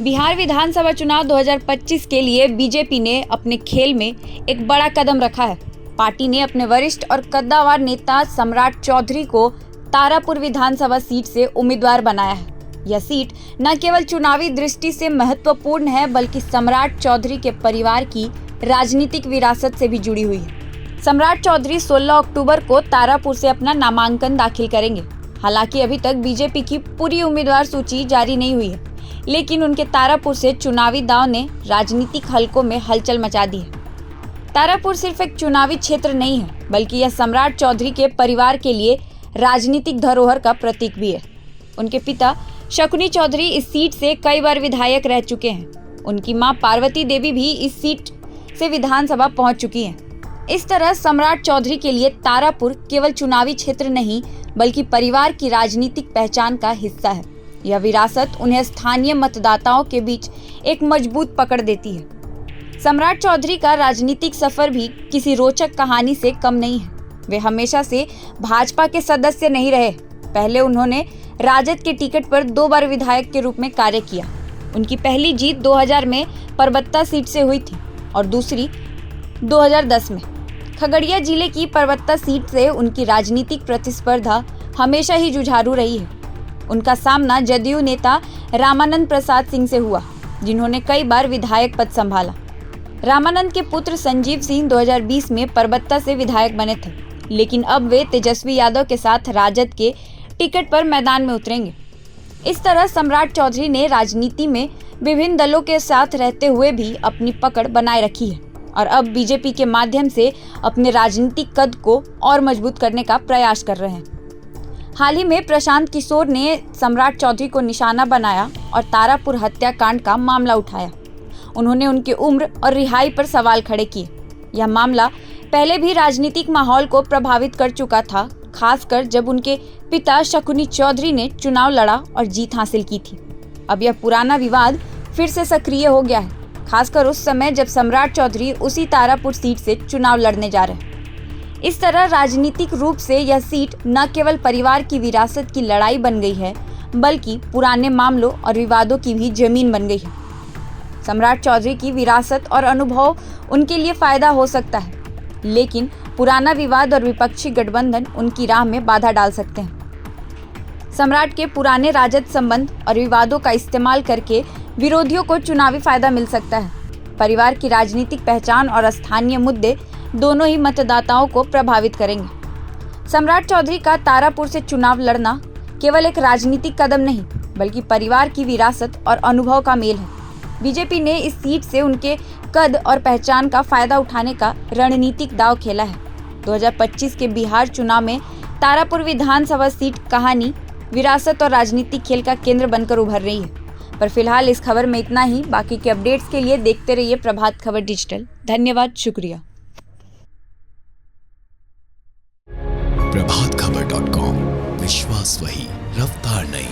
बिहार विधानसभा चुनाव 2025 के लिए बीजेपी ने अपने खेल में एक बड़ा कदम रखा है। पार्टी ने अपने वरिष्ठ और कद्दावर नेता सम्राट चौधरी को तारापुर विधानसभा सीट से उम्मीदवार बनाया है। यह सीट न केवल चुनावी दृष्टि से महत्वपूर्ण है, बल्कि सम्राट चौधरी के परिवार की राजनीतिक विरासत से भी जुड़ी हुई है। सम्राट चौधरी 16 अक्टूबर को तारापुर से अपना नामांकन दाखिल करेंगे। हालांकि अभी तक बीजेपी की पूरी उम्मीदवार सूची जारी नहीं हुई है, लेकिन उनके तारापुर से चुनावी दांव ने राजनीतिक हलकों में हलचल मचा दी है। तारापुर सिर्फ एक चुनावी क्षेत्र नहीं है, बल्कि यह सम्राट चौधरी के परिवार के लिए राजनीतिक धरोहर का प्रतीक भी है। उनके पिता शकुनी चौधरी इस सीट से कई बार विधायक रह चुके हैं। उनकी मां पार्वती देवी भी इस सीट से विधानसभा पहुंच चुकी हैं। इस तरह सम्राट चौधरी के लिए तारापुर केवल चुनावी क्षेत्र नहीं, बल्कि परिवार की राजनीतिक पहचान का हिस्सा है। यह विरासत उन्हें स्थानीय मतदाताओं के बीच एक मजबूत पकड़ देती है। सम्राट चौधरी का राजनीतिक सफर भी किसी रोचक कहानी से कम नहीं है। वे हमेशा से भाजपा के सदस्य नहीं रहे। पहले उन्होंने राजद के टिकट पर 2 बार विधायक के रूप में कार्य किया। उनकी पहली जीत 2000 में परबत्ता सीट से हुई थी और दूसरी 2010 में। खगड़िया जिले की परबत्ता सीट से उनकी राजनीतिक प्रतिस्पर्धा हमेशा ही जुझारू रही है। उनका सामना जदयू नेता रामानंद प्रसाद सिंह से हुआ, जिन्होंने कई बार विधायक पद संभाला। रामानंद के पुत्र संजीव सिंह 2020 में परबत्ता से विधायक बने थे, लेकिन अब वे तेजस्वी यादव के साथ राजद के टिकट पर मैदान में उतरेंगे। इस तरह सम्राट चौधरी ने राजनीति में विभिन्न दलों के साथ रहते हुए भी अपनी पकड़ बनाए रखी है और अब बीजेपी के माध्यम से अपने राजनीतिक कद को और मजबूत करने का प्रयास कर रहे हैं। हाल ही में प्रशांत किशोर ने सम्राट चौधरी को निशाना बनाया और तारापुर हत्याकांड का मामला उठाया। उन्होंने उनकी उम्र और रिहाई पर सवाल खड़े किए। यह मामला पहले भी राजनीतिक माहौल को प्रभावित कर चुका था, खासकर जब उनके पिता शकुनी चौधरी ने चुनाव लड़ा और जीत हासिल की थी। अब यह पुराना विवाद फिर से सक्रिय हो गया है, खासकर उस समय जब सम्राट चौधरी उसी तारापुर सीट से चुनाव लड़ने जा रहे हैं। इस तरह राजनीतिक रूप से यह सीट न केवल परिवार की विरासत की लड़ाई बन गई है, बल्कि पुराने मामलों और विवादों की भी जमीन बन गई है। सम्राट चौधरी की विरासत और अनुभव उनके लिए फायदा हो सकता है, लेकिन पुराना विवाद और विपक्षी गठबंधन उनकी राह में बाधा डाल सकते हैं। सम्राट के पुराने राजद संबंध और विवादों का इस्तेमाल करके विरोधियों को चुनावी फायदा मिल सकता है। परिवार की राजनीतिक पहचान और स्थानीय मुद्दे दोनों ही मतदाताओं को प्रभावित करेंगे। सम्राट चौधरी का तारापुर से चुनाव लड़ना केवल एक राजनीतिक कदम नहीं, बल्कि परिवार की विरासत और अनुभव का मेल है। बीजेपी ने इस सीट से उनके कद और पहचान का फायदा उठाने का रणनीतिक दांव खेला है। 2025 के बिहार चुनाव में तारापुर विधानसभा सीट कहानी, विरासत और राजनीतिक खेल का केंद्र बनकर उभर रही है। पर फिलहाल इस खबर में इतना ही। बाकी के अपडेट्स के लिए देखते रहिए प्रभात खबर डिजिटल। धन्यवाद, शुक्रिया। प्रभातखबर.com, विश्वास वही, रफ्तार नहीं।